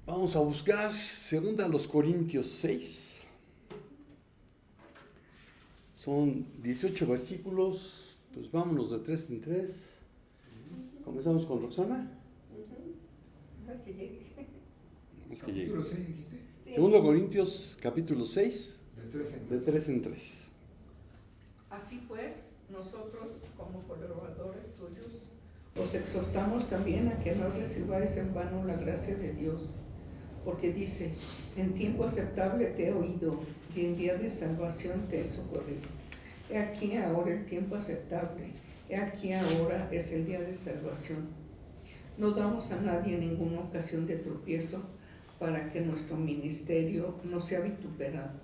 Vamos a buscar 2 Corintios 6. Son 18 versículos, pues vámonos de 3 en 3. Comenzamos con Roxana. Más que llegue. Más que llegue. Capítulo 6, dijiste. Sí. 2 Corintios capítulo 6, De 3 en de 3 en 3. Así pues, nosotros, como colaboradores suyos, os exhortamos también a que no recibáis en vano la gracia de Dios, porque dice: en tiempo aceptable te he oído, y en día de salvación te he socorrido. He aquí ahora el tiempo aceptable, he aquí ahora es el día de salvación. No damos a nadie ninguna ocasión de tropiezo, para que nuestro ministerio no sea vituperado.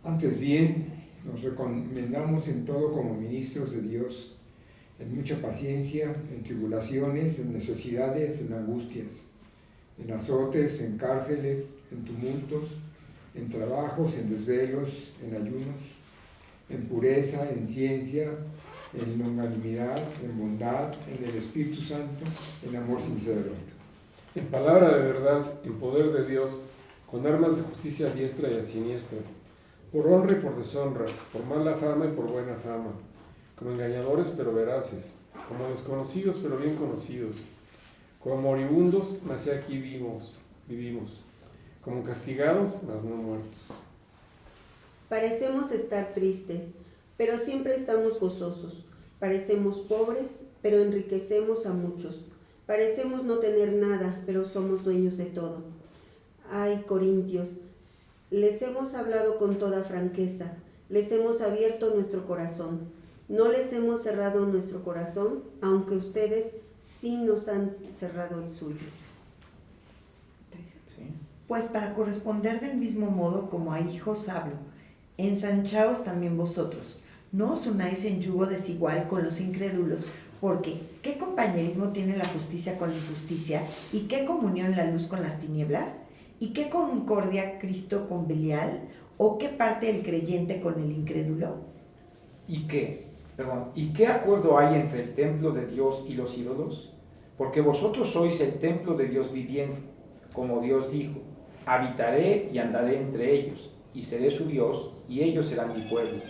Antes bien, nos recomendamos en todo como ministros de Dios, en mucha paciencia, en tribulaciones, en necesidades, en angustias, en azotes, en cárceles, en tumultos, en trabajos, en desvelos, en ayunos, en pureza, en ciencia, en longanimidad, en bondad, en el Espíritu Santo, en amor sincero. En palabra de verdad, en poder de Dios, con armas de justicia a diestra y a siniestra, por honra y por deshonra, por mala fama y por buena fama, como engañadores pero veraces, como desconocidos pero bien conocidos, como moribundos, mas he aquí vivimos, como castigados, mas no muertos. Parecemos estar tristes, pero siempre estamos gozosos. Parecemos pobres, pero enriquecemos a muchos. Parecemos no tener nada, pero somos dueños de todo. Ay, Corintios, les hemos hablado con toda franqueza, les hemos abierto nuestro corazón. No les hemos cerrado nuestro corazón, aunque ustedes sí nos han cerrado el suyo. Pues para corresponder del mismo modo como a hijos hablo, ensanchaos también vosotros. No os unáis en yugo desigual con los incrédulos, porque ¿qué compañerismo tiene la justicia con la injusticia? ¿Y qué comunión la luz con las tinieblas? ¿Y qué concordia Cristo con Belial? ¿O qué parte el creyente con el incrédulo? ¿Y qué acuerdo hay entre el templo de Dios y los ídolos? Porque vosotros sois el templo de Dios viviente, como Dios dijo: habitaré y andaré entre ellos, y seré su Dios, y ellos serán mi pueblo.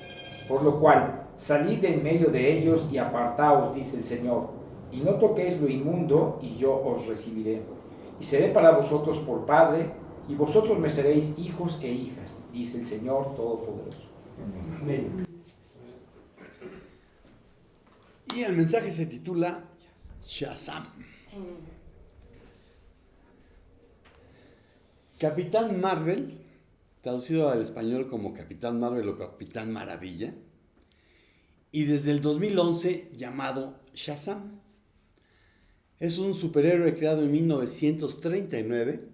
Por lo cual, salid de en medio de ellos y apartaos, dice el Señor, y no toquéis lo inmundo, y yo os recibiré. Y seré para vosotros por Padre, y vosotros me seréis hijos e hijas, dice el Señor Todopoderoso. Amén. Y el mensaje se titula Shazam. Capitán Marvel, traducido al español como Capitán Marvel o Capitán Maravilla, y desde el 2011 llamado Shazam. Es un superhéroe creado en 1939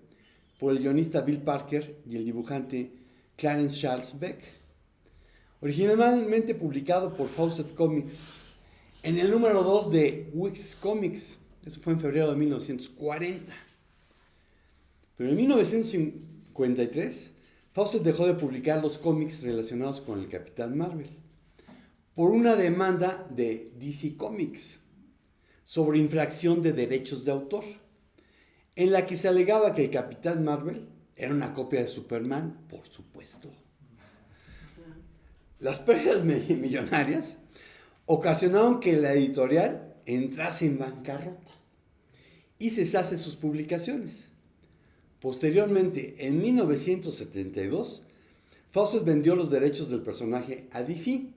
por el guionista Bill Parker y el dibujante Clarence Charles Beck. Originalmente publicado por Fawcett Comics en el número 2 de Weeks Comics. Eso fue en febrero de 1940. Pero en 1953, Fawcett dejó de publicar los cómics relacionados con el Capitán Marvel por una demanda de DC Comics sobre infracción de derechos de autor, en la que se alegaba que el Capitán Marvel era una copia de Superman, por supuesto. Las pérdidas millonarias ocasionaron que la editorial entrase en bancarrota y cesase sus publicaciones. Posteriormente, en 1972, Fawcett vendió los derechos del personaje a DC,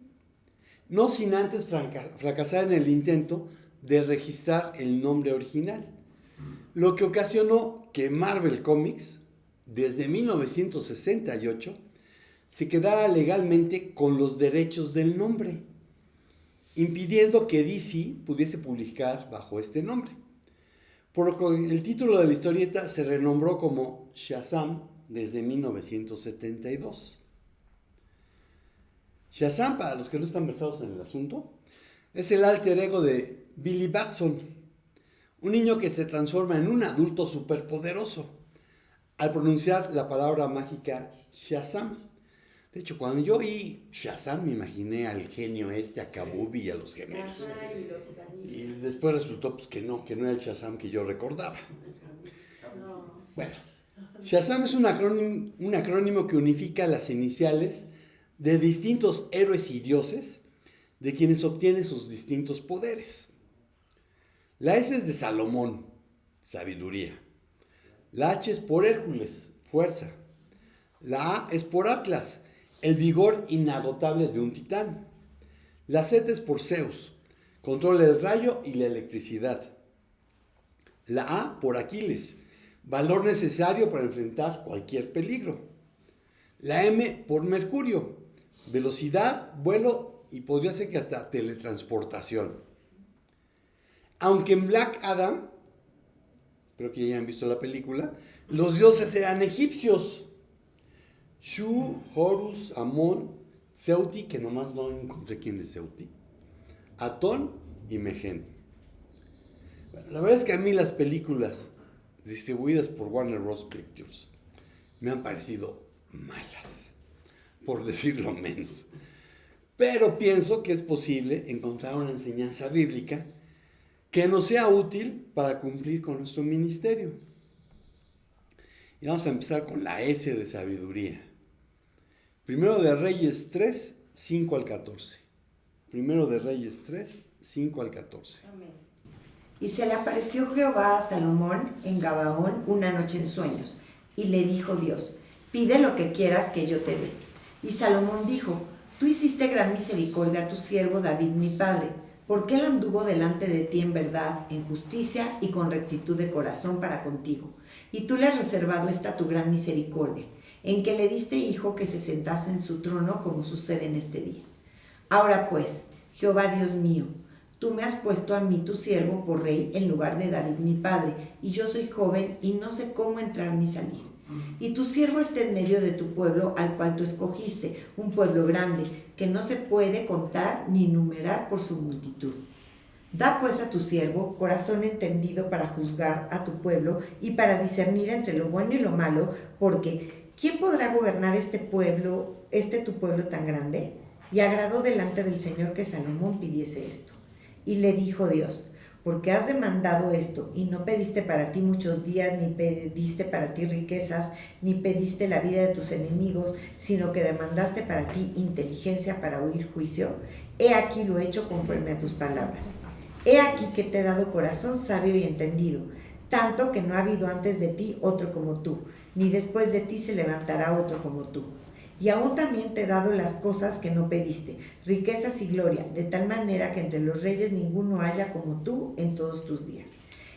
no sin antes fracasar en el intento de registrar el nombre original, lo que ocasionó que Marvel Comics, desde 1968, se quedara legalmente con los derechos del nombre, impidiendo que DC pudiese publicar bajo este nombre. Por lo que el título de la historieta se renombró como Shazam desde 1972. Shazam, para los que no están versados en el asunto, es el alter ego de Billy Batson, un niño que se transforma en un adulto superpoderoso al pronunciar la palabra mágica Shazam. De hecho, cuando yo oí Shazam me imaginé al genio a Kabubi y a los gemelos. Ajá, y los anillos. Y después resultó pues, que no era el Shazam que yo recordaba. No. Bueno, Shazam es un acrónimo que unifica las iniciales de distintos héroes y dioses de quienes obtienen sus distintos poderes. La S es de Salomón, sabiduría. La H es por Hércules, fuerza. La A es por Atlas, el vigor inagotable de un titán. La Z es por Zeus, controla el rayo y la electricidad. La A por Aquiles, valor necesario para enfrentar cualquier peligro. La M por Mercurio, velocidad, vuelo y podría ser que hasta teletransportación. Aunque en Black Adam, espero que ya hayan visto la película, los dioses eran egipcios. Shu, Horus, Amón, Seuti, que nomás no encontré quién es Seuti, Atón y Megen. La verdad es que a mí las películas distribuidas por Warner Bros. Pictures me han parecido malas, por decirlo menos. Pero pienso que es posible encontrar una enseñanza bíblica que nos sea útil para cumplir con nuestro ministerio. Y vamos a empezar con la S de sabiduría. Primero de Reyes 3, 5 al 14. Primero de Reyes 3, 5 al 14. Amén. Y se le apareció Jehová a Salomón en Gabaón una noche en sueños, y le dijo Dios: pide lo que quieras que yo te dé. Y Salomón dijo: tú hiciste gran misericordia a tu siervo David mi padre, porque él anduvo delante de ti en verdad, en justicia y con rectitud de corazón para contigo. Y tú le has reservado esta tu gran misericordia, en que le diste hijo que se sentase en su trono, como sucede en este día. Ahora pues, Jehová Dios mío, tú me has puesto a mí tu siervo por rey en lugar de David mi padre, y yo soy joven y no sé cómo entrar ni salir. Y tu siervo está en medio de tu pueblo al cual tú escogiste, un pueblo grande, que no se puede contar ni numerar por su multitud. Da pues a tu siervo corazón entendido para juzgar a tu pueblo y para discernir entre lo bueno y lo malo, porque ¿quién podrá gobernar este pueblo, tu pueblo tan grande? Y agradó delante del Señor que Salomón pidiese esto. Y le dijo Dios: porque has demandado esto, y no pediste para ti muchos días, ni pediste para ti riquezas, ni pediste la vida de tus enemigos, sino que demandaste para ti inteligencia para oír juicio, he aquí lo hecho conforme a tus palabras. He aquí que te he dado corazón sabio y entendido, tanto que no ha habido antes de ti otro como tú, ni después de ti se levantará otro como tú. Y aún también te he dado las cosas que no pediste, riquezas y gloria, de tal manera que entre los reyes ninguno haya como tú en todos tus días.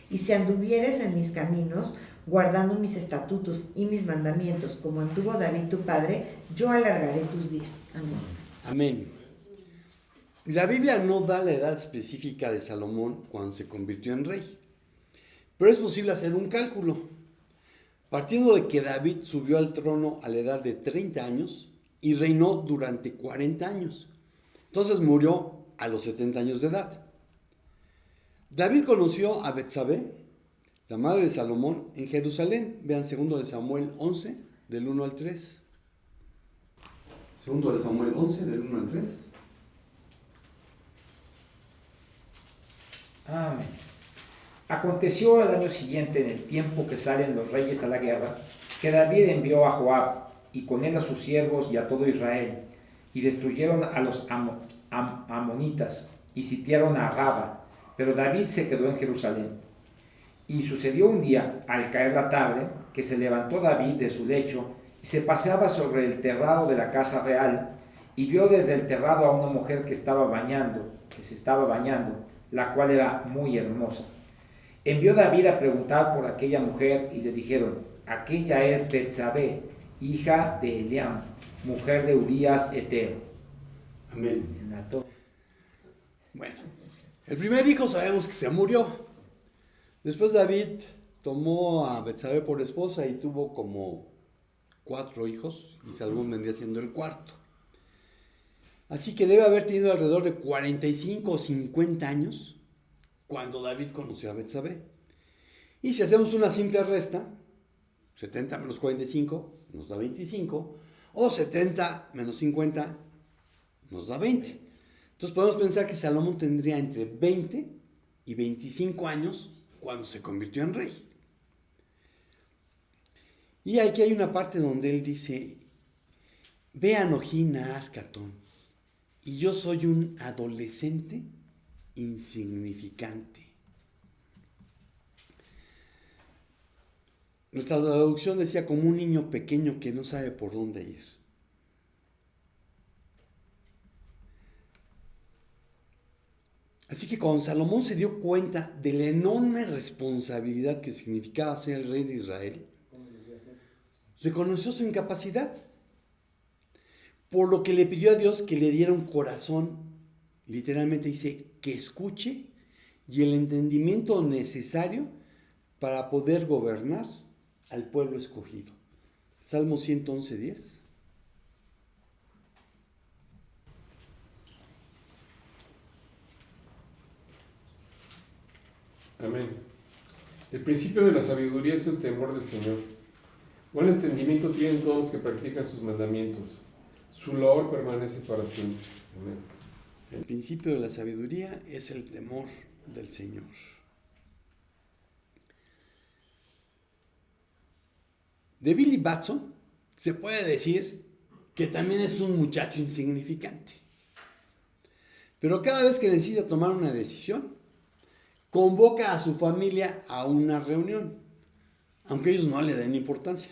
Y si anduvieres en mis caminos, guardando mis estatutos y mis mandamientos, como anduvo David tu padre, yo alargaré tus días. Amén. Amén. La Biblia no da la edad específica de Salomón cuando se convirtió en rey, pero es posible hacer un cálculo. Partiendo de que David subió al trono a la edad de 30 años y reinó durante 40 años. Entonces murió a los 70 años de edad. David conoció a Betsabé, la madre de Salomón, en Jerusalén. Vean 2 de Samuel 11, del 1 al 3. 2 de Samuel 11, del 1 al 3. Amén. Aconteció al año siguiente, en el tiempo que salen los reyes a la guerra, que David envió a Joab, y con él a sus siervos y a todo Israel, y destruyeron a los amonitas, y sitiaron a Raba, pero David se quedó en Jerusalén. Y sucedió un día, al caer la tarde, que se levantó David de su lecho, y se paseaba sobre el terrado de la casa real, y vio desde el terrado a una mujer que se estaba bañando, la cual era muy hermosa. Envió David a preguntar por aquella mujer, y le dijeron: aquella es Betsabé, hija de Eliam, mujer de Urías Eteo. Amén. Bueno, el primer hijo sabemos que se murió. Después David tomó a Betsabé por esposa y tuvo como 4 hijos, y Salomón vendría siendo el cuarto. Así que debe haber tenido alrededor de 45 o 50 años cuando David conoció a Betsabé. Y si hacemos una simple resta, 70 menos 45 nos da 25, o 70 menos 50 nos da 20. Entonces podemos pensar que Salomón tendría entre 20 y 25 años cuando se convirtió en rey. Y aquí hay una parte donde él dice, ve Anojina Arcatón, y yo soy un adolescente insignificante. Nuestra traducción decía como un niño pequeño que no sabe por dónde ir. Así que cuando Salomón se dio cuenta de la enorme responsabilidad que significaba ser el rey de Israel, reconoció su incapacidad, por lo que le pidió a Dios que le diera un corazón, literalmente dice, que escuche y el entendimiento necesario para poder gobernar al pueblo escogido. Salmo 111:10. Amén. El principio de la sabiduría es el temor del Señor. Buen entendimiento tienen todos los que practican sus mandamientos. Su loor permanece para siempre. Amén. El principio de la sabiduría es el temor del Señor. De Billy Batson se puede decir que también es un muchacho insignificante. Pero cada vez que necesita tomar una decisión, convoca a su familia a una reunión, aunque ellos no le den importancia,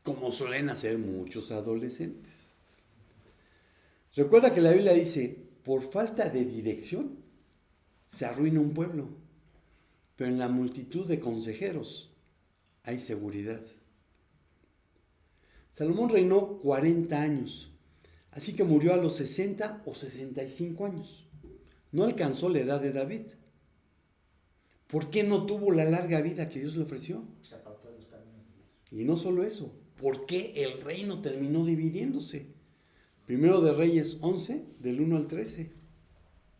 como suelen hacer muchos adolescentes. Recuerda que la Biblia dice, por falta de dirección se arruina un pueblo, pero en la multitud de consejeros hay seguridad. Salomón reinó 40 años, así que murió a los 60 o 65 años. No alcanzó la edad de David. ¿Por qué no tuvo la larga vida que Dios le ofreció? Se apartó de los caminos de Dios. Y no solo eso, ¿por qué el reino terminó dividiéndose? Primero de Reyes 11, del 1 al 13.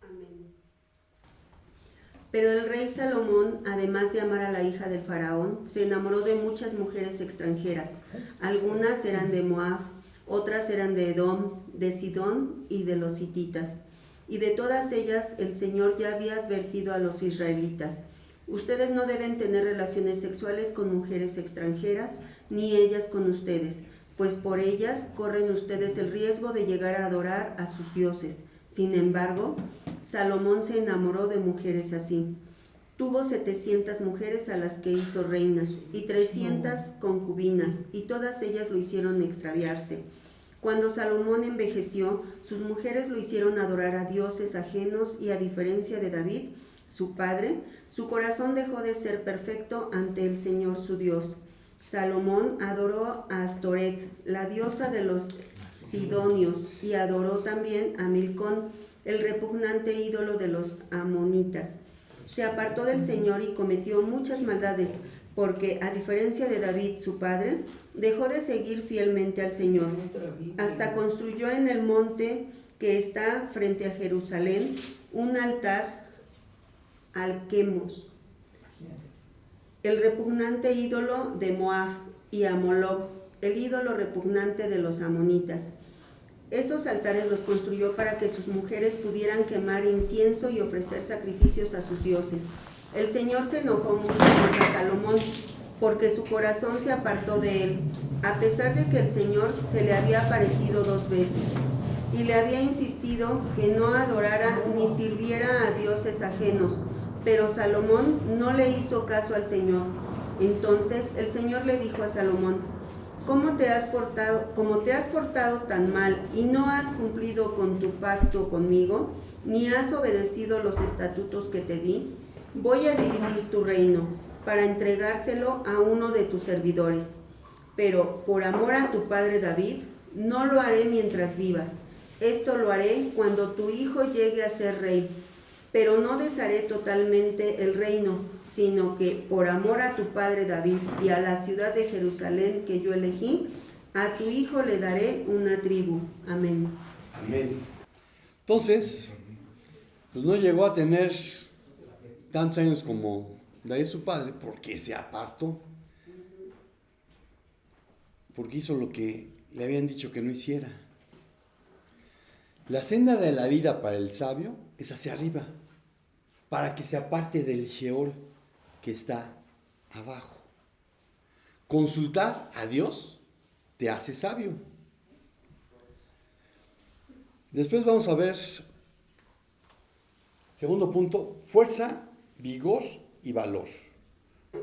Amén. Pero el rey Salomón, además de amar a la hija del faraón, se enamoró de muchas mujeres extranjeras. Algunas eran de Moab, otras eran de Edom, de Sidón y de los hititas. Y de todas ellas el Señor ya había advertido a los israelitas: ustedes no deben tener relaciones sexuales con mujeres extranjeras, ni ellas con ustedes, pues por ellas corren ustedes el riesgo de llegar a adorar a sus dioses. Sin embargo, Salomón se enamoró de mujeres así. Tuvo 700 mujeres a las que hizo reinas y 300 concubinas, y todas ellas lo hicieron extraviarse. Cuando Salomón envejeció, sus mujeres lo hicieron adorar a dioses ajenos y a diferencia de David, su padre, su corazón dejó de ser perfecto ante el Señor su Dios. Salomón adoró a Astoret, la diosa de los sidonios, y adoró también a Milcón, el repugnante ídolo de los amonitas. Se apartó del Señor y cometió muchas maldades, porque, a diferencia de David, su padre, dejó de seguir fielmente al Señor. Hasta construyó en el monte que está frente a Jerusalén un altar al Quemos, el repugnante ídolo de Moab, y a Moloc, el ídolo repugnante de los amonitas. Esos altares los construyó para que sus mujeres pudieran quemar incienso y ofrecer sacrificios a sus dioses. El Señor se enojó mucho contra Salomón, porque su corazón se apartó de él, a pesar de que el Señor se le había aparecido 2 veces, y le había insistido que no adorara ni sirviera a dioses ajenos. Pero Salomón no le hizo caso al Señor. Entonces el Señor le dijo a Salomón: como te has portado tan mal y no has cumplido con tu pacto conmigo, ni has obedecido los estatutos que te di, voy a dividir tu reino para entregárselo a uno de tus servidores. Pero por amor a tu padre David, no lo haré mientras vivas. Esto lo haré cuando tu hijo llegue a ser rey. Pero no desharé totalmente el reino, sino que por amor a tu padre David y a la ciudad de Jerusalén que yo elegí, a tu hijo le daré una tribu. Amén. Amén. Entonces, pues no llegó a tener tantos años como David su padre, porque se apartó, porque hizo lo que le habían dicho que no hiciera. La senda de la vida para el sabio es hacia arriba, para que se aparte del Sheol que está abajo. Consultar a Dios te hace sabio. Después vamos a ver, segundo punto, fuerza, vigor y valor.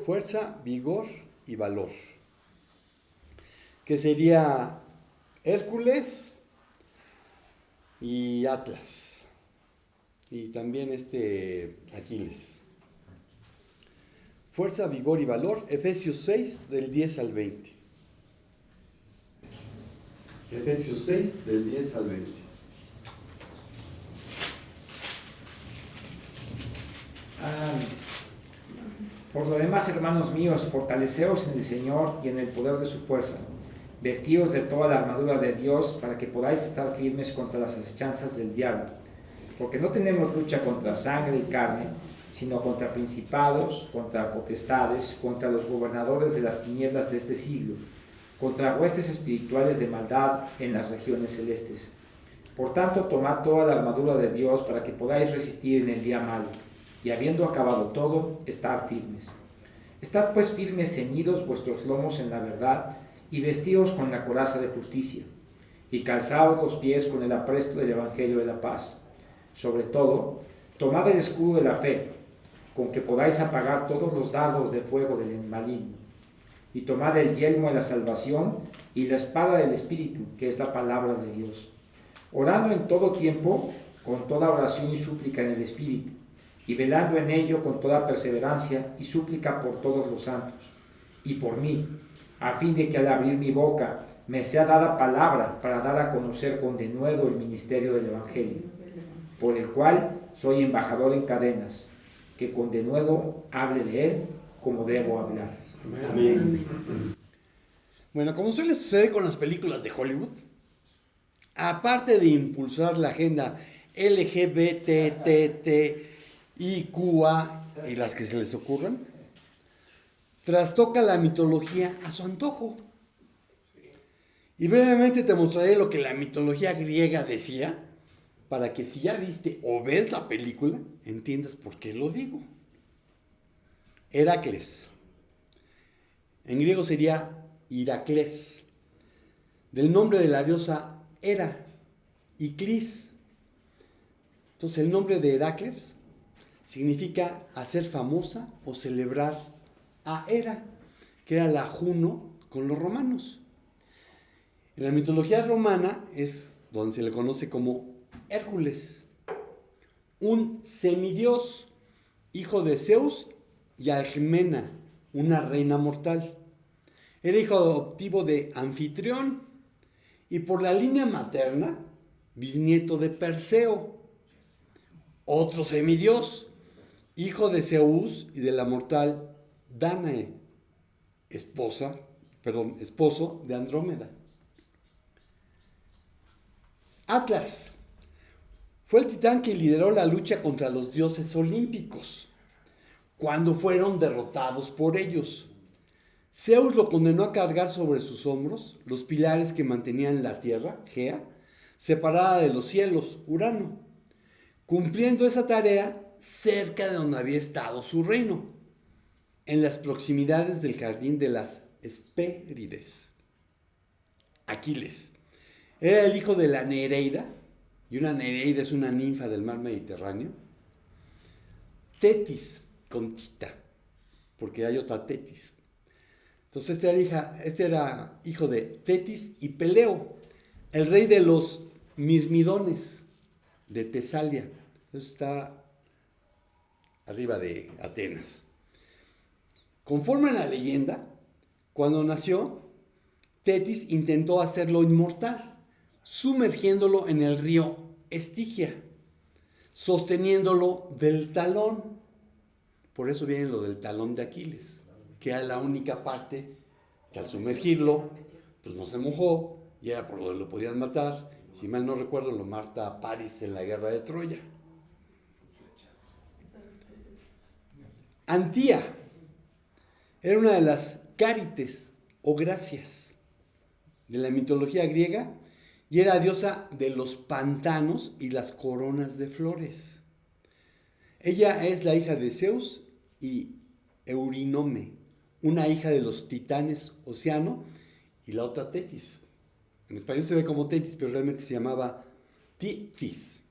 Fuerza, vigor y valor. Que sería Hércules y Atlas. Y también Aquiles. Fuerza, vigor y valor, Efesios 6, del 10 al 20. Efesios 6, del 10 al 20. Por lo demás, hermanos míos, fortaleceos en el Señor y en el poder de su fuerza. Vestíos de toda la armadura de Dios para que podáis estar firmes contra las acechanzas del diablo. Porque no tenemos lucha contra sangre y carne, sino contra principados, contra potestades, contra los gobernadores de las tinieblas de este siglo, contra huestes espirituales de maldad en las regiones celestes. Por tanto, tomad toda la armadura de Dios para que podáis resistir en el día malo, y habiendo acabado todo, estar firmes. Estad pues firmes, ceñidos vuestros lomos en la verdad, y vestidos con la coraza de justicia, y calzaos los pies con el apresto del evangelio de la paz. Sobre todo, tomad el escudo de la fe, con que podáis apagar todos los dardos de fuego del maligno, y tomad el yelmo de la salvación y la espada del Espíritu, que es la palabra de Dios, orando en todo tiempo, con toda oración y súplica en el Espíritu, y velando en ello con toda perseverancia y súplica por todos los santos, y por mí, a fin de que al abrir mi boca me sea dada palabra para dar a conocer con denuedo el ministerio del Evangelio, por el cual soy embajador en cadenas, que con denuedo hable de él como debo hablar. Amén. Bueno, como suele suceder con las películas de Hollywood, aparte de impulsar la agenda LGBTTIQA y las que se les ocurran, trastoca la mitología a su antojo. Y brevemente te mostraré lo que la mitología griega decía, para que si ya viste o ves la película, entiendas por qué lo digo. Heracles. En griego sería Heracles, del nombre de la diosa Hera y Clis. Entonces el nombre de Heracles significa hacer famosa o celebrar a Hera, que era la Juno con los romanos. En la mitología romana es donde se le conoce como Hércules, un semidios, hijo de Zeus y Alcmena, una reina mortal. Era hijo adoptivo de Anfitrión y por la línea materna, bisnieto de Perseo, otro semidios, hijo de Zeus y de la mortal Dánae, esposo de Andrómeda. Atlas fue el titán que lideró la lucha contra los dioses olímpicos, cuando fueron derrotados por ellos. Zeus lo condenó a cargar sobre sus hombros los pilares que mantenían la tierra, Gea, separada de los cielos, Urano, cumpliendo esa tarea cerca de donde había estado su reino, en las proximidades del jardín de las Hespérides. Aquiles era el hijo de la Nereida, y una Nereida es una ninfa del mar Mediterráneo. Tetis, con tita, porque hay otra Tetis. Entonces este era hijo de Tetis y Peleo, el rey de los Mirmidones de Tesalia. Eso está arriba de Atenas. Conforme a la leyenda, cuando nació, Tetis intentó hacerlo inmortal, sumergiéndolo en el río Estigia, sosteniéndolo del talón. Por eso viene lo del talón de Aquiles, que era la única parte que al sumergirlo, pues no se mojó, y era por donde lo podían matar. Si mal no recuerdo, lo mata París en la guerra de Troya. Antía era una de las Cárites o Gracias de la mitología griega y era diosa de los pantanos y las coronas de flores. Ella es la hija de Zeus y Eurínome, una hija de los titanes Océano y la otra Tetis. En español se ve como Tetis, pero realmente se llamaba Titis.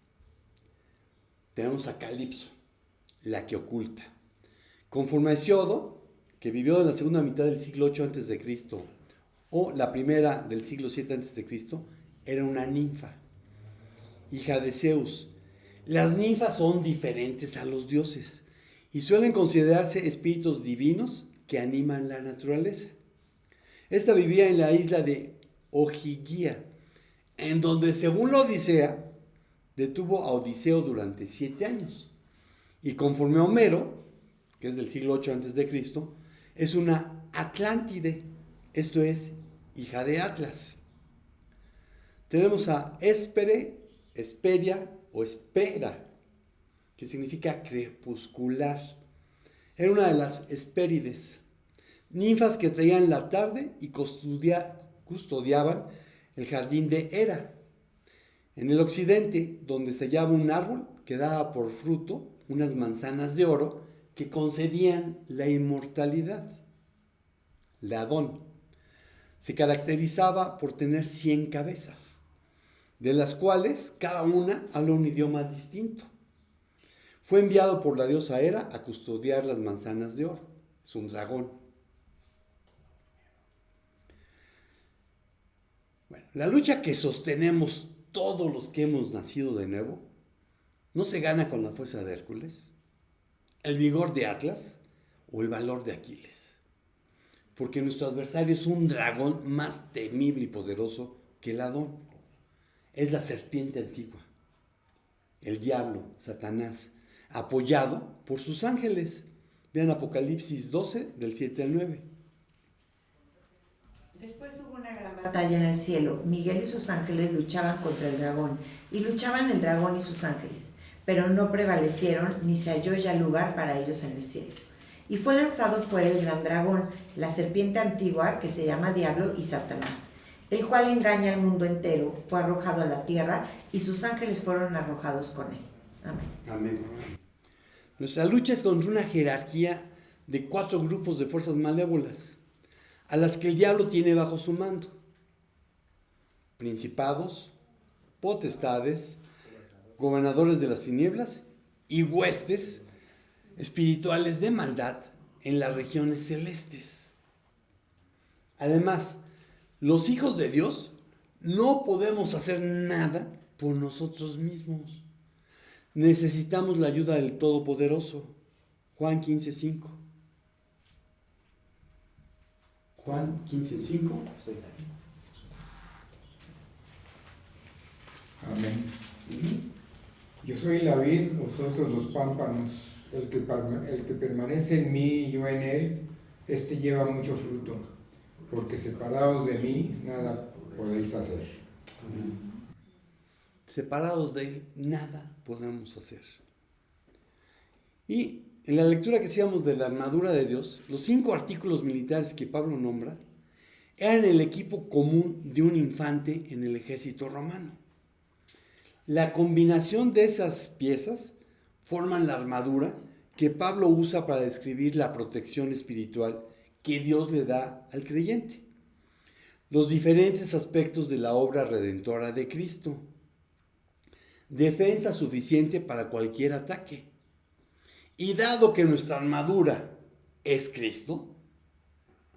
Tenemos a Calipso, la que oculta. Conforme a Hesiodo, que vivió en la segunda mitad del siglo VIII a.C., o la primera del siglo VII a.C., era una ninfa, hija de Zeus. Las ninfas son diferentes a los dioses y suelen considerarse espíritus divinos que animan la naturaleza. Esta vivía en la isla de Ogygia, en donde, según la Odisea, detuvo a Odiseo durante 7 años. Y conforme a Homero, que es del siglo VIII a.C., es una Atlántide, esto es, hija de Atlas. Tenemos a Hesperia o Hespera, que significa crepuscular. Era una de las Hespérides, ninfas que traían la tarde y custodiaban el jardín de Hera. En el occidente, donde se hallaba un árbol que daba por fruto unas manzanas de oro que concedían la inmortalidad. Ladón se caracterizaba por tener 100 cabezas, de las cuales cada una habla un idioma distinto. Fue enviado por la diosa Hera a custodiar las manzanas de oro. Es un dragón. Bueno, la lucha que sostenemos todos los que hemos nacido de nuevo no se gana con la fuerza de Hércules, el vigor de Atlas o el valor de Aquiles. Porque nuestro adversario es un dragón más temible y poderoso que el Adón. Es la serpiente antigua, el diablo, Satanás, apoyado por sus ángeles. Vean Apocalipsis 12, del 7 al 9. Después hubo una gran batalla en el cielo. Miguel y sus ángeles luchaban contra el dragón, y luchaban el dragón y sus ángeles, pero no prevalecieron, ni se halló ya lugar para ellos en el cielo. Y fue lanzado fuera el gran dragón, la serpiente antigua, que se llama Diablo y Satanás, el cual engaña al mundo entero. Fue arrojado a la tierra, y sus ángeles fueron arrojados con él. Amén. Amén. Nuestra lucha es contra una jerarquía de 4 grupos de fuerzas malévolas, a las que el diablo tiene bajo su mando: principados, potestades, gobernadores de las tinieblas y huestes espirituales de maldad en las regiones celestes. Además, los hijos de Dios no podemos hacer nada por nosotros mismos. Necesitamos la ayuda del Todopoderoso. Juan 15:5. Juan 15:5. Amén. Yo soy la vid, vosotros los pámpanos. El que permanece en mí y yo en él, este lleva mucho fruto, porque separados de mí nada podéis hacer. Amén. Separados de él nada podemos hacer. Y en la lectura que hacíamos de la armadura de Dios, los 5 artículos militares que Pablo nombra eran el equipo común de un infante en el ejército romano. La combinación de esas piezas forman la armadura que Pablo usa para describir la protección espiritual que Dios le da al creyente. Los diferentes aspectos de la obra redentora de Cristo. Defensa suficiente para cualquier ataque. Y dado que nuestra armadura es Cristo,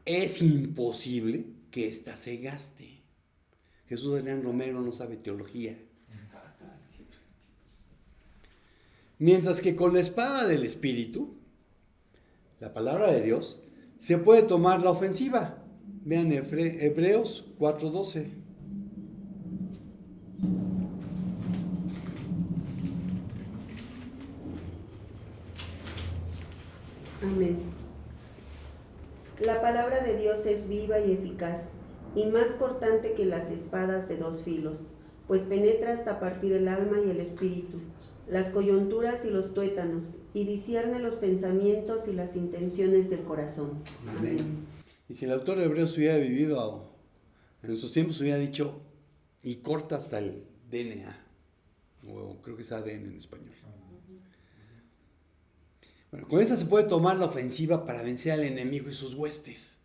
es imposible que ésta se gaste. Jesús Adrián Romero no sabe teología. Mientras que con la espada del Espíritu, la palabra de Dios, se puede tomar la ofensiva. Vean Hebreos 4:12. Amén. La palabra de Dios es viva y eficaz, y más cortante que las espadas de 2 filos, pues penetra hasta partir el alma y el espíritu, las coyunturas y los tuétanos, y discierne los pensamientos y las intenciones del corazón. Amén. Y si el autor de Hebreos hubiera vivido en esos tiempos, hubiera dicho, y corta hasta el DNA, o creo que es ADN en español. Bueno, con esta se puede tomar la ofensiva para vencer al enemigo y sus huestes.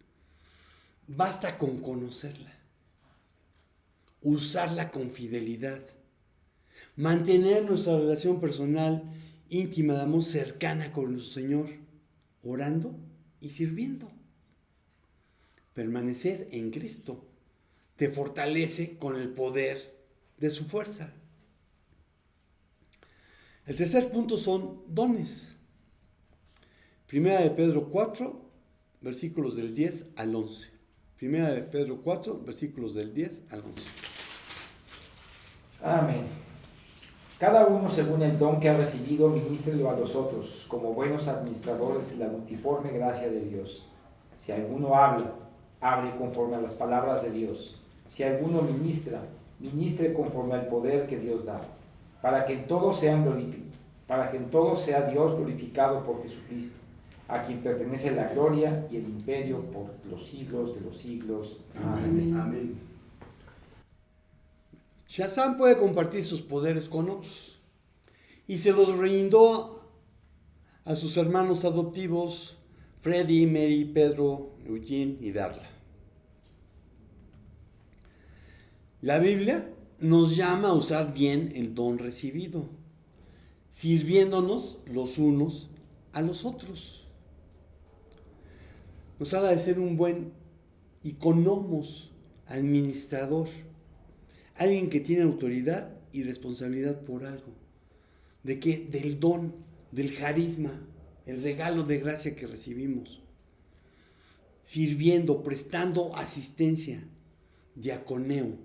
Basta con conocerla, usarla con fidelidad, mantener nuestra relación personal, íntima, de amor, cercana con nuestro Señor, orando y sirviendo. Permanecer en Cristo te fortalece con el poder de su fuerza. El tercer punto son dones. Primera de Pedro 4, versículos del 10 al 11. Primera de Pedro 4, versículos del 10 al 11. Amén. Cada uno según el don que ha recibido, ministrelo a los otros, como buenos administradores de la multiforme gracia de Dios. Si alguno habla, hable conforme a las palabras de Dios. Si alguno ministra, ministre conforme al poder que Dios da, para que en todo sea Dios glorificado por Jesucristo, a quien pertenece la gloria y el imperio por los siglos de los siglos. Amén. Amén. Shazam puede compartir sus poderes con otros y se los brindó a sus hermanos adoptivos Freddy, Mary, Pedro, Eugene y Darla. La Biblia nos llama a usar bien el don recibido, sirviéndonos los unos a los otros. Nos habla de ser un buen iconomos, administrador, alguien que tiene autoridad y responsabilidad por algo, del don, del carisma, el regalo de gracia que recibimos, sirviendo, prestando asistencia, diaconeo,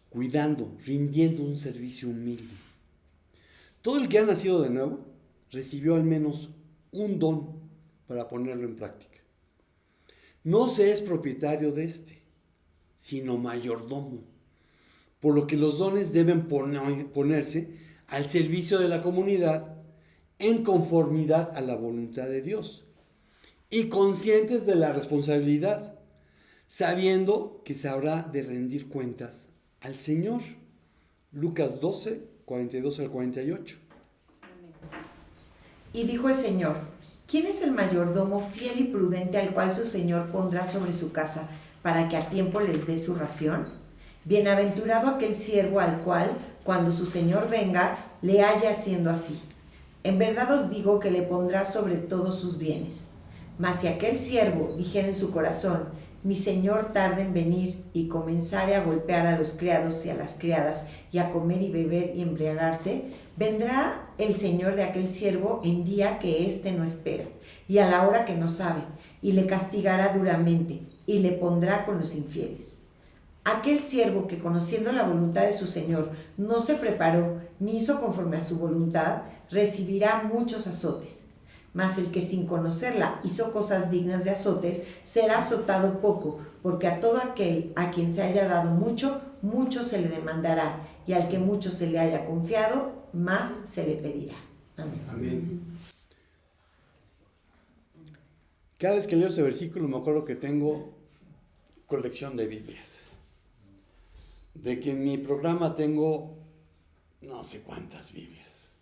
cuidando, rindiendo un servicio humilde. Todo el que ha nacido de nuevo recibió al menos un don para ponerlo en práctica. No se es propietario de este, sino mayordomo, por lo que los dones deben ponerse al servicio de la comunidad en conformidad a la voluntad de Dios y conscientes de la responsabilidad, sabiendo que se habrá de rendir cuentas al Señor. Lucas 12, 42 al 48. Y dijo el Señor: ¿quién es el mayordomo fiel y prudente al cual su Señor pondrá sobre su casa para que a tiempo les dé su ración? Bienaventurado aquel siervo al cual, cuando su Señor venga, le halle haciendo así. En verdad os digo que le pondrá sobre todos sus bienes. Mas si aquel siervo dijera en su corazón: mi Señor tarda en venir, y comenzare a golpear a los criados y a las criadas, y a comer y beber y embriagarse, vendrá el Señor de aquel siervo en día que éste no espera, y a la hora que no sabe, y le castigará duramente, y le pondrá con los infieles. Aquel siervo que, conociendo la voluntad de su Señor, no se preparó ni hizo conforme a su voluntad, recibirá muchos azotes. Mas el que sin conocerla hizo cosas dignas de azotes, será azotado poco, porque a todo aquel a quien se haya dado mucho, mucho se le demandará, y al que mucho se le haya confiado, más se le pedirá. Amén. Amén. Cada vez que leo este versículo me acuerdo que tengo colección de Biblias. De que en mi programa tengo no sé cuántas Biblias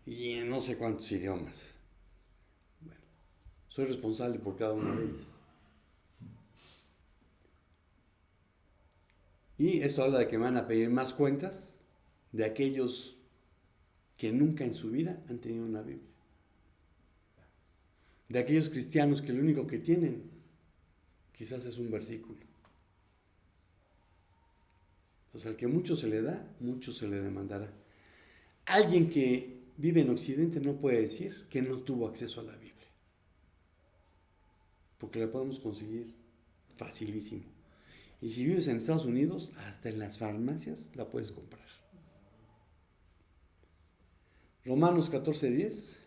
y en no sé cuántos idiomas. Bueno, soy responsable por cada una de ellas. Y esto habla de que me van a pedir más cuentas de aquellos que nunca en su vida han tenido una Biblia. De aquellos cristianos que lo único que tienen quizás es un versículo. Entonces, al que mucho se le da, mucho se le demandará. Alguien que vive en Occidente no puede decir que no tuvo acceso a la Biblia, porque la podemos conseguir facilísimo. Y si vives en Estados Unidos, hasta en las farmacias la puedes comprar. Romanos 14:10.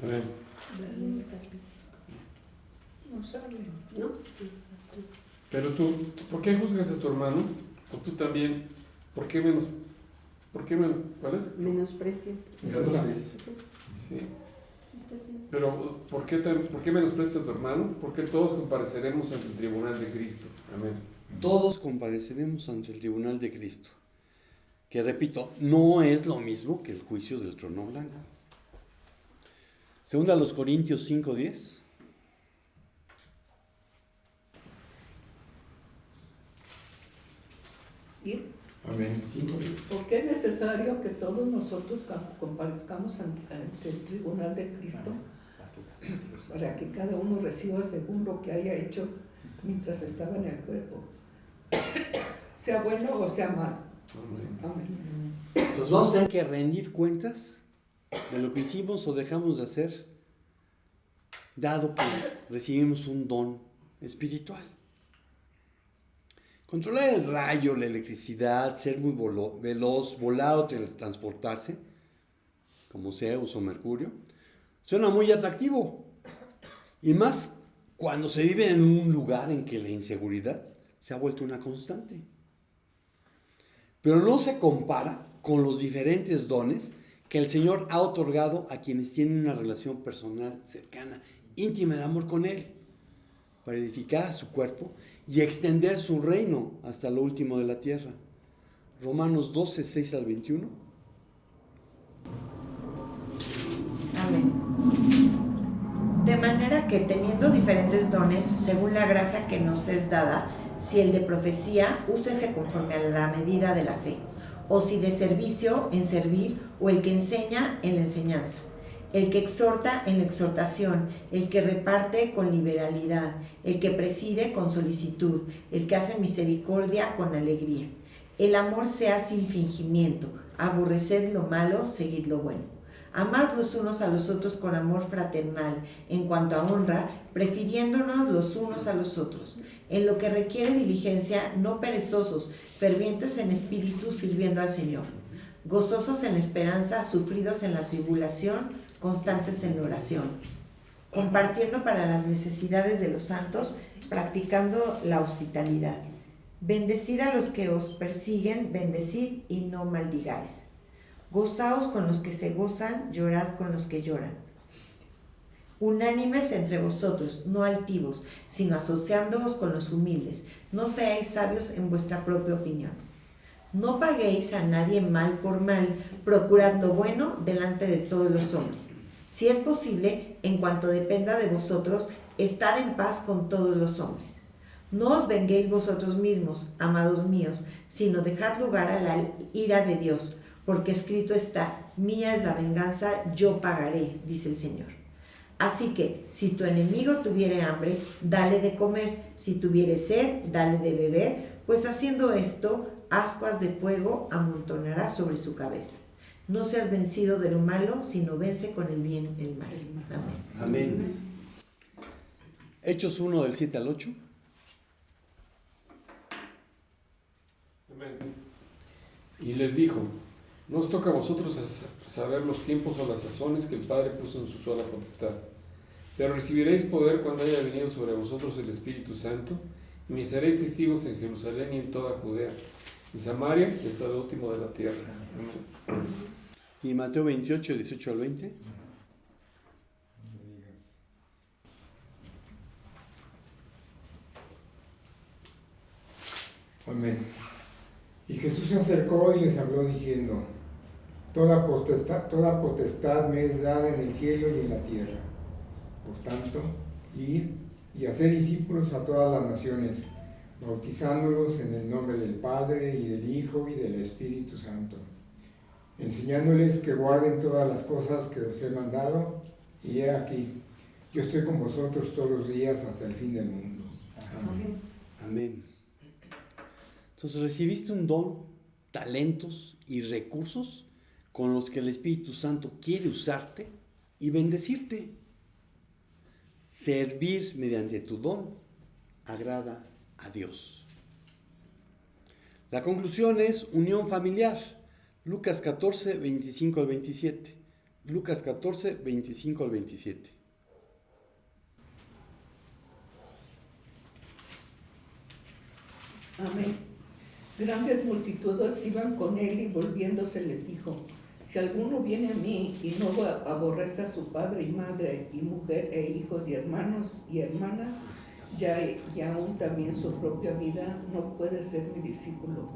Amén. No sabe. ¿No? Pero tú, ¿por qué juzgas a tu hermano? O tú también, ¿por qué menos, ¿cuál es? Menosprecias. Sí. ¿Estás bien? Pero, ¿por qué menosprecias a tu hermano? Porque todos compareceremos ante el tribunal de Cristo. Amén. todos compareceremos ante el tribunal de Cristo, que repito, no es lo mismo que el juicio del trono blanco. Segunda a los Corintios 5:10. Y Amén. porque es necesario que todos nosotros comparezcamos ante el tribunal de Cristo para que cada uno reciba según lo que haya hecho mientras estaba en el cuerpo, sea bueno o sea malo. Amén. Entonces vamos a tener que rendir cuentas de lo que hicimos o dejamos de hacer, dado que recibimos un don espiritual. Controlar el rayo, la electricidad, ser muy veloz, volar o teletransportarse, como Zeus o Mercurio, suena muy atractivo. Y más cuando se vive en un lugar en que la inseguridad se ha vuelto una constante. Pero no se compara con los diferentes dones que el Señor ha otorgado a quienes tienen una relación personal, cercana, íntima de amor con Él, para edificar a su cuerpo y extender su reino hasta lo último de la tierra. Romanos 12, 6 al 21. Amén. De manera que teniendo diferentes dones, según la gracia que nos es dada, si el de profecía, úsese conforme a la medida de la fe, o si de servicio, en servir, o el que enseña, en la enseñanza, el que exhorta, en la exhortación, el que reparte, con liberalidad, el que preside, con solicitud, el que hace misericordia, con alegría. El amor sea sin fingimiento, aborreced lo malo, seguid lo bueno. Amad los unos a los otros con amor fraternal, en cuanto a honra, prefiriéndonos los unos a los otros. En lo que requiere diligencia, no perezosos, fervientes en espíritu, sirviendo al Señor. Gozosos en la esperanza, sufridos en la tribulación, constantes en la oración. Compartiendo para las necesidades de los santos, practicando la hospitalidad. Bendecid a los que os persiguen, bendecid y no maldigáis. Gozaos con los que se gozan, llorad con los que lloran. Unánimes entre vosotros, no altivos, sino asociándoos con los humildes. No seáis sabios en vuestra propia opinión. No paguéis a nadie mal por mal, procurad lo bueno delante de todos los hombres. Si es posible, en cuanto dependa de vosotros, estad en paz con todos los hombres. No os venguéis vosotros mismos, amados míos, sino dejad lugar a la ira de Dios, porque escrito está, mía es la venganza, yo pagaré, dice el Señor. Así que, si tu enemigo tuviere hambre, dale de comer, si tuviere sed, dale de beber, pues haciendo esto, ascuas de fuego amontonará sobre su cabeza. No seas vencido de lo malo, sino vence con el bien el mal. Amén. Amén. Hechos 1 del 7 al 8. Amén. Y les dijo: no os toca a vosotros saber los tiempos o las sazones que el Padre puso en su sola potestad, pero recibiréis poder cuando haya venido sobre vosotros el Espíritu Santo, y me seréis testigos en Jerusalén y en toda Judea, en Samaria y hasta lo último de la tierra. Amén. Y Mateo 28, 18 al 20. Amén. Y Jesús se acercó y les habló diciendo: toda potestad me es dada en el cielo y en la tierra. Por tanto, id y haced discípulos a todas las naciones, bautizándolos en el nombre del Padre y del Hijo y del Espíritu Santo, enseñándoles que guarden todas las cosas que os he mandado, y he aquí, yo estoy con vosotros todos los días hasta el fin del mundo. Amén. Amén. Entonces recibiste un don, talentos y recursos con los que el Espíritu Santo quiere usarte y bendecirte. Servir mediante tu don agrada a Dios. La conclusión es unión familiar. Lucas 14, 25 al 27. Lucas 14, 25 al 27. Amén. Grandes multitudes iban con él y volviéndose les dijo: si alguno viene a mí y no aborrece a su padre y madre y mujer e hijos y hermanos y hermanas y aún también su propia vida, no puede ser mi discípulo.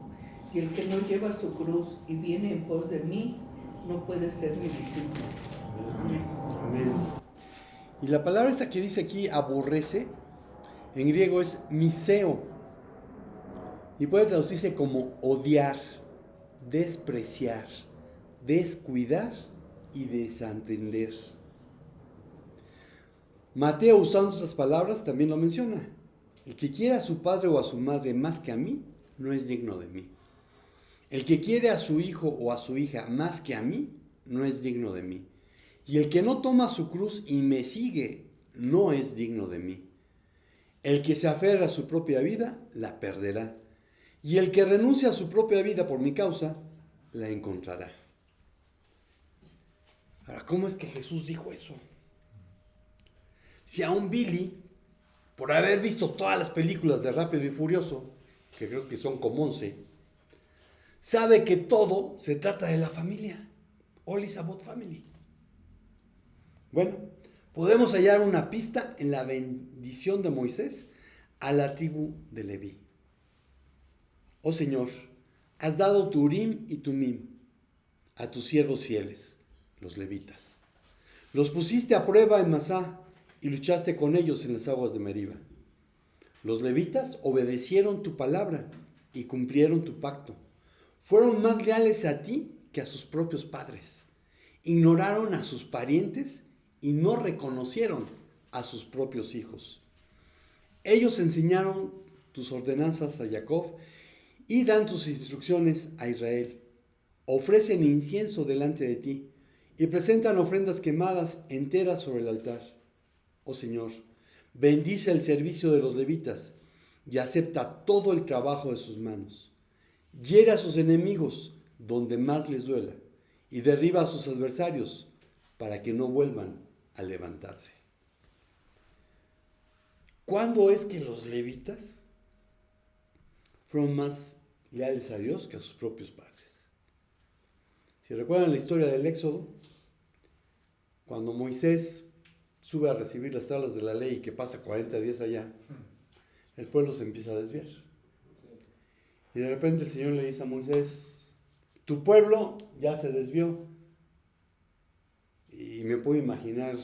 Y el que no lleva su cruz y viene en pos de mí, no puede ser mi discípulo. Amén. Amén. Y la palabra esta que dice aquí, aborrece, en griego es miseo. Y puede traducirse como odiar, despreciar, descuidar y desatender. Mateo, usando otras palabras, también lo menciona. El que quiere a su padre o a su madre más que a mí, no es digno de mí. El que quiere a su hijo o a su hija más que a mí, no es digno de mí. Y el que no toma su cruz y me sigue, no es digno de mí. El que se aferra a su propia vida, la perderá. Y el que renuncia a su propia vida por mi causa, la encontrará. Ahora, ¿cómo es que Jesús dijo eso? Si a un Billy, por haber visto todas las películas de Rápido y Furioso, que creo que son como 11, sabe que todo se trata de la familia. All is about family. Bueno, podemos hallar una pista en la bendición de Moisés a la tribu de Leví. Oh Señor, has dado tu Urim y Tumim a tus siervos fieles, los levitas. Los pusiste a prueba en Masá y luchaste con ellos en las aguas de Meriba. Los levitas obedecieron tu palabra y cumplieron tu pacto. Fueron más leales a ti que a sus propios padres. Ignoraron a sus parientes y no reconocieron a sus propios hijos. Ellos enseñaron tus ordenanzas a Jacob y dan tus instrucciones a Israel. Ofrecen incienso delante de ti y presentan ofrendas quemadas enteras sobre el altar. Oh Señor, bendice el servicio de los levitas y acepta todo el trabajo de sus manos. Hiere a sus enemigos donde más les duela y derriba a sus adversarios para que no vuelvan a levantarse. ¿Cuándo es que los levitas fueron más leales a Dios que a sus propios padres? Si recuerdan la historia del Éxodo, cuando Moisés sube a recibir las tablas de la ley y que pasa 40 días allá, el pueblo se empieza a desviar. Y de repente el Señor le dice a Moisés, tu pueblo ya se desvió. Y me puedo imaginar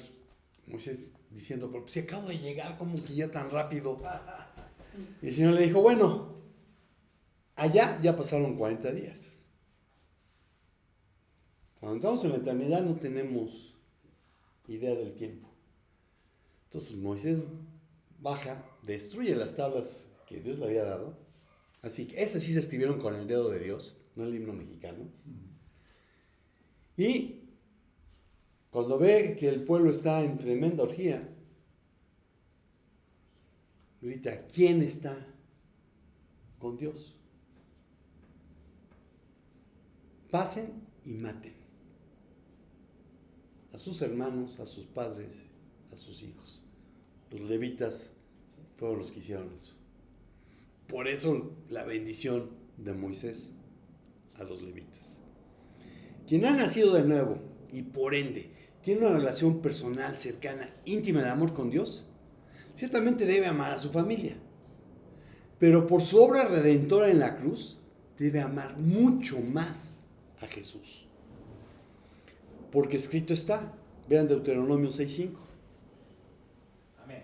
Moisés diciendo, pero si acabo de llegar, ¿cómo que ya tan rápido? Y el Señor le dijo, bueno, allá ya pasaron 40 días. Cuando estamos en la eternidad no tenemos idea del tiempo. Entonces Moisés baja, destruye las tablas que Dios le había dado. Así que esas sí se escribieron con el dedo de Dios, no el himno mexicano. Y cuando ve que el pueblo está en tremenda orgía, grita, ¿quién está con Dios? Pasen y maten a sus hermanos, a sus padres, a sus hijos. Los levitas fueron los que hicieron eso. Por eso la bendición de Moisés a los levitas. Quien ha nacido de nuevo y por ende tiene una relación personal, cercana, íntima de amor con Dios, ciertamente debe amar a su familia. Pero por su obra redentora en la cruz, debe amar mucho más a Jesús. Porque escrito está, vean Deuteronomio 6:5. Amén.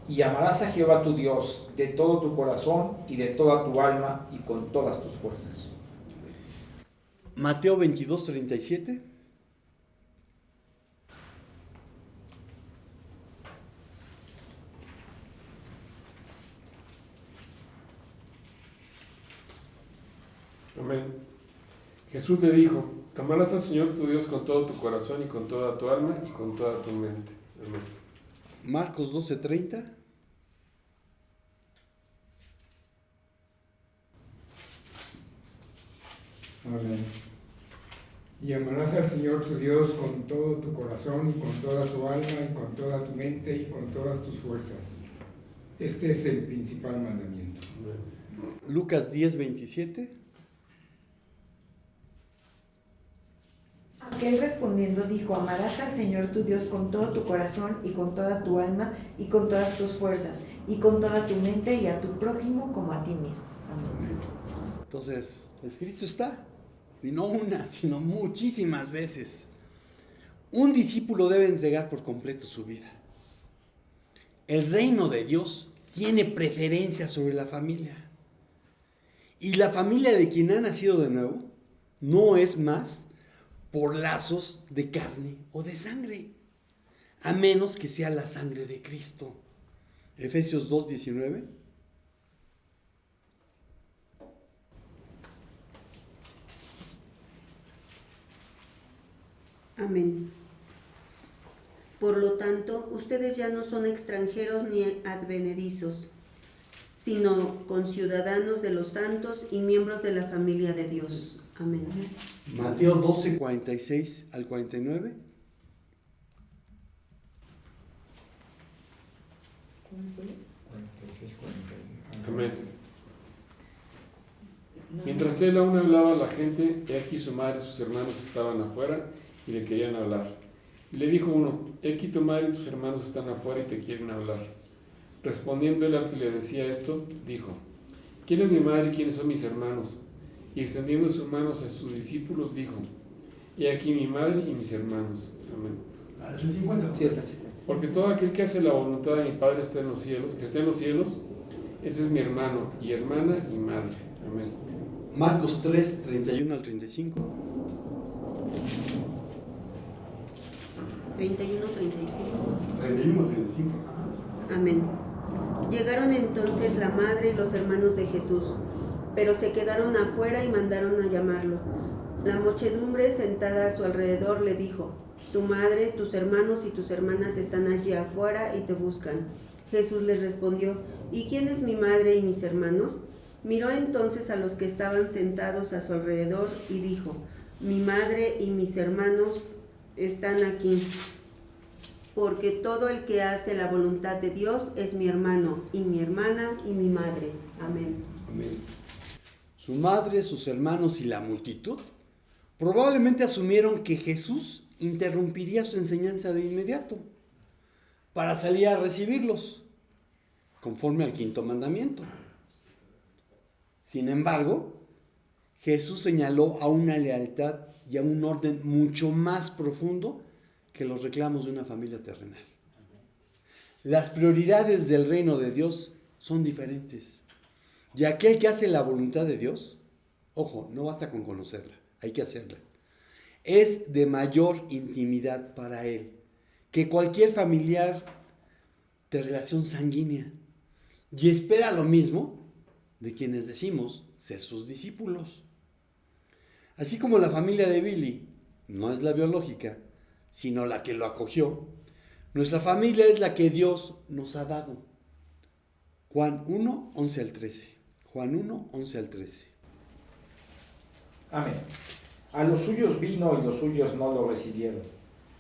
Y amarás a Jehová tu Dios de todo tu corazón y de toda tu alma y con todas tus fuerzas. Mateo 22:37. Amén. Jesús le dijo, amarás al Señor tu Dios con todo tu corazón y con toda tu alma y con toda tu mente. Amén. Marcos 12:30. Amén. Y amarás al Señor tu Dios con todo tu corazón y con toda tu alma y con toda tu mente y con todas tus fuerzas. Este es el principal mandamiento. Amén. Lucas 10:27. Aquel respondiendo dijo, amarás al Señor tu Dios con todo tu corazón y con toda tu alma y con todas tus fuerzas y con toda tu mente y a tu prójimo como a ti mismo. Amén. Entonces, escrito está, y no una, sino muchísimas veces. Un discípulo debe entregar por completo su vida. El reino de Dios tiene preferencia sobre la familia. Y la familia de quien ha nacido de nuevo no es más por lazos de carne o de sangre, a menos que sea la sangre de Cristo. Efesios 2:19. Amén. Por lo tanto, ustedes ya no son extranjeros ni advenedizos, sino conciudadanos de los santos y miembros de la familia de Dios. Amén. Mateo 12:46 al 49. ¿Cómo fue? 46, 49. Amén. Mientras él aún hablaba a la gente, he aquí su madre y sus hermanos estaban afuera y le querían hablar. Y le dijo uno, he aquí tu madre y tus hermanos están afuera y te quieren hablar. Respondiendo él al que le decía esto, dijo, ¿quién es mi madre y quiénes son mis hermanos? Y extendiendo sus manos a sus discípulos, dijo, he aquí mi madre y mis hermanos. Amén. ¿Es el 50? Sí, está el 50. Porque todo aquel que hace la voluntad de mi Padre está en los cielos, que está en los cielos, ese es mi hermano y hermana y madre. Amén. Marcos 3:31 al 35. 31, 35. 31 al 35. Amén. Llegaron entonces la madre y los hermanos de Jesús, pero se quedaron afuera y mandaron a llamarlo. La muchedumbre sentada a su alrededor le dijo, tu madre, tus hermanos y tus hermanas están allí afuera y te buscan. Jesús les respondió, ¿y quién es mi madre y mis hermanos? Miró entonces a los que estaban sentados a su alrededor y dijo, mi madre y mis hermanos están aquí, porque todo el que hace la voluntad de Dios es mi hermano y mi hermana y mi madre. Amén. Amén. Su madre, sus hermanos y la multitud probablemente asumieron que Jesús interrumpiría su enseñanza de inmediato para salir a recibirlos, conforme al 5.º mandamiento. Sin embargo, Jesús señaló a una lealtad y a un orden mucho más profundo que los reclamos de una familia terrenal. Las prioridades del reino de Dios son diferentes. Y aquel que hace la voluntad de Dios, ojo, no basta con conocerla, hay que hacerla. Es de mayor intimidad para él que cualquier familiar de relación sanguínea. Y espera lo mismo de quienes decimos ser sus discípulos. Así como la familia de Billy no es la biológica, sino la que lo acogió, nuestra familia es la que Dios nos ha dado. Juan 1, 11 al 13. Juan 1, 11 al 13. Amén. A los suyos vino y los suyos no lo recibieron.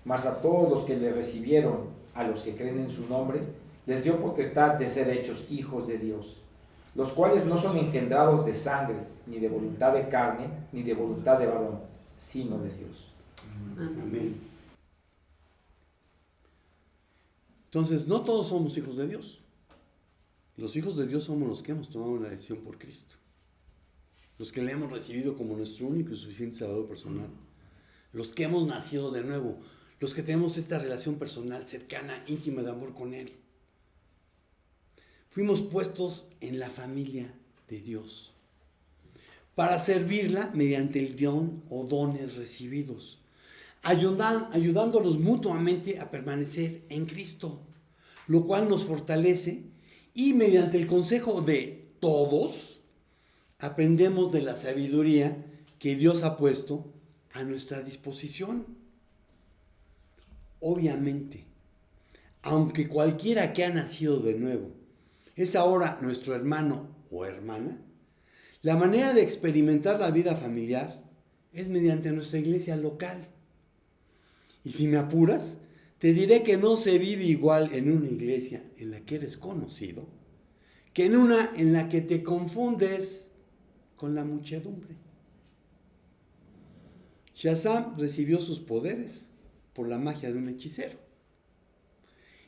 Mas a todos los que le recibieron, a los que creen en su nombre, les dio potestad de ser hechos hijos de Dios, los cuales no son engendrados de sangre, ni de voluntad de carne, ni de voluntad de varón, sino de Dios. Amén. Entonces, no todos somos hijos de Dios. Los hijos de Dios somos los que hemos tomado una decisión por Cristo. Los que le hemos recibido como nuestro único y suficiente Salvador personal. Los que hemos nacido de nuevo. Los que tenemos esta relación personal, cercana, íntima de amor con Él. Fuimos puestos en la familia de Dios para servirla mediante el don o dones recibidos, ayudándonos mutuamente a permanecer en Cristo, lo cual nos fortalece y mediante el consejo de todos aprendemos de la sabiduría que Dios ha puesto a nuestra disposición. Obviamente, aunque cualquiera que ha nacido de nuevo es ahora nuestro hermano o hermana, la manera de experimentar la vida familiar es mediante nuestra iglesia local. Y si me apuras, te diré que no se vive igual en una iglesia en la que eres conocido que en una en la que te confundes con la muchedumbre. Shazam recibió sus poderes por la magia de un hechicero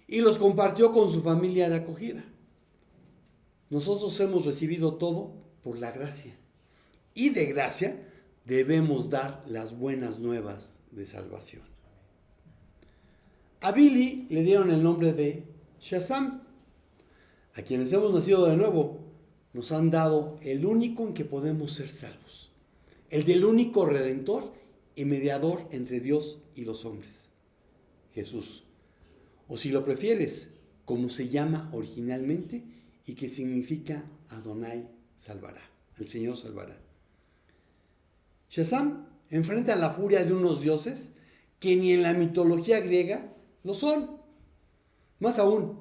y los compartió con su familia de acogida. Nosotros hemos recibido todo por la gracia y de gracia debemos dar las buenas nuevas de salvación. A Billy le dieron el nombre de Shazam. A quienes hemos nacido de nuevo nos han dado el único en que podemos ser salvos, el del único Redentor y mediador entre Dios y los hombres, Jesús. O si lo prefieres, como se llama originalmente y que significa Adonai salvará, el Señor salvará. Shazam enfrenta la furia de unos dioses que ni en la mitología griega lo son. Más aún,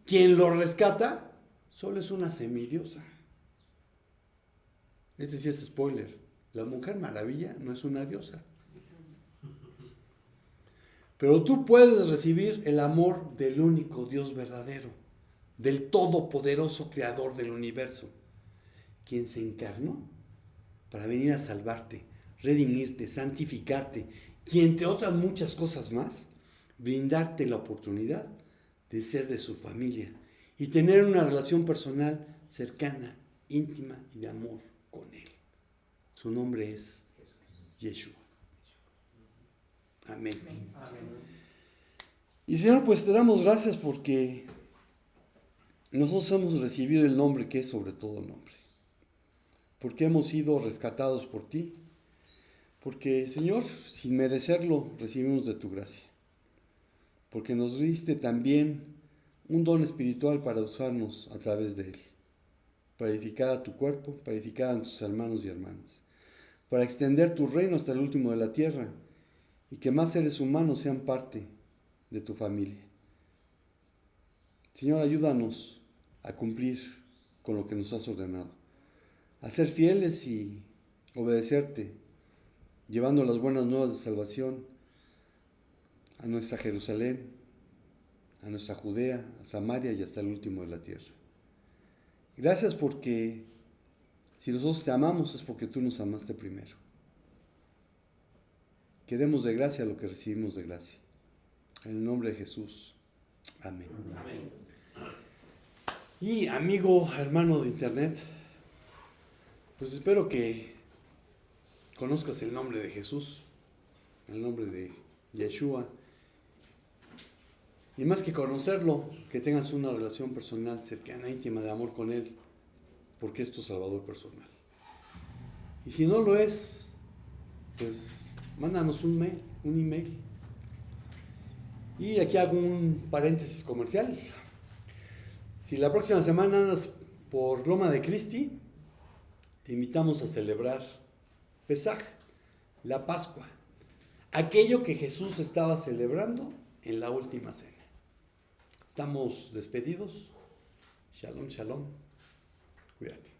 quien lo rescata solo es una semidiosa. Este sí es spoiler. La Mujer Maravilla no es una diosa. Pero tú puedes recibir el amor del único Dios verdadero, del todopoderoso creador del universo, quien se encarnó para venir a salvarte, redimirte, santificarte y entre otras muchas cosas más, brindarte la oportunidad de ser de su familia y tener una relación personal cercana, íntima y de amor con Él. Su nombre es Yeshua. Amén. Y Señor, pues te damos gracias porque nosotros hemos recibido el nombre que es sobre todo nombre. Porque hemos sido rescatados por ti. Porque, Señor, sin merecerlo, recibimos de tu gracia. Porque nos diste también un don espiritual para usarnos a través de él. Para edificar a tu cuerpo, para edificar a tus hermanos y hermanas. Para extender tu reino hasta el último de la tierra. Y que más seres humanos sean parte de tu familia. Señor, ayúdanos a cumplir con lo que nos has ordenado. A ser fieles y obedecerte, llevando las buenas nuevas de salvación a nuestra Jerusalén, a nuestra Judea, a Samaria y hasta el último de la tierra. Gracias porque si nosotros te amamos es porque tú nos amaste primero. Que demos de gracia lo que recibimos de gracia. En el nombre de Jesús. Amén. Amén. Y amigo, hermano de internet, pues espero que conozcas el nombre de Jesús, el nombre de Yeshua. Y más que conocerlo, que tengas una relación personal, cercana, íntima, de amor con Él, porque es tu Salvador personal. Y si no lo es, pues mándanos un email. Y aquí hago un paréntesis comercial. Si la próxima semana andas por Loma de Cristi, te invitamos a celebrar Pesaj, la Pascua, aquello que Jesús estaba celebrando en la última cena. Estamos despedidos. Shalom, shalom. Cuídate.